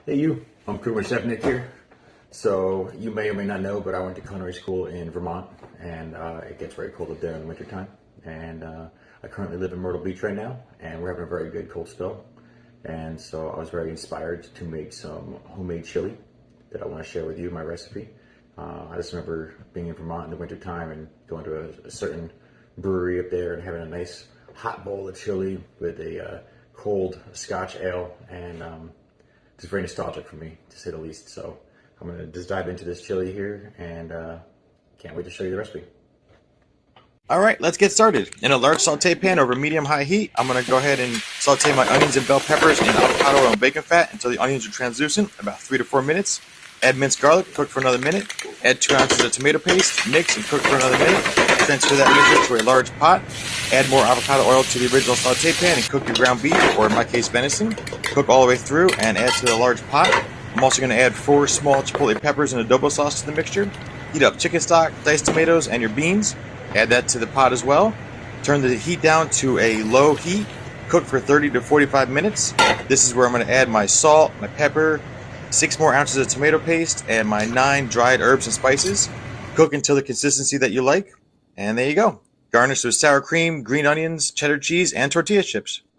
Hey you, I'm Crew Chef Nick here. So you may or may not know, but I went to culinary school in Vermont, and it gets very cold up there in the wintertime. And I currently live in Myrtle Beach right now, and we're having a very good cold spell. And so I was very inspired to make some homemade chili that I want to share with you, my recipe. I just remember being in Vermont in the wintertime and going to a certain brewery up there and having a nice hot bowl of chili with a cold Scotch ale, and it's very nostalgic for me, to say the least. So I'm gonna just dive into this chili here, and can't wait to show you the recipe. All right, let's get started. In a large saute pan over medium-high heat, I'm going to go ahead and saute my onions and bell peppers in avocado oil and bacon fat until the onions are translucent, about 3 to 4 minutes. Add minced garlic, cook for another minute. Add 2 ounces of tomato paste, mix and cook for another minute. Transfer that mixture to a large pot. Add more avocado oil to the original saute pan and cook your ground beef, or in my case venison. Cook all the way through and add to the large pot. I'm also going to add 4 small chipotle peppers and adobo sauce to the mixture. Heat up chicken stock, diced tomatoes, and your beans. Add that to the pot as well. Turn the heat down to a low heat. Cook for 30 to 45 minutes. This is where I'm going to add my salt, my pepper, 6 more ounces of tomato paste, and my 9 dried herbs and spices. Cook until the consistency that you like. And there you go. Garnish with sour cream, green onions, cheddar cheese, and tortilla chips.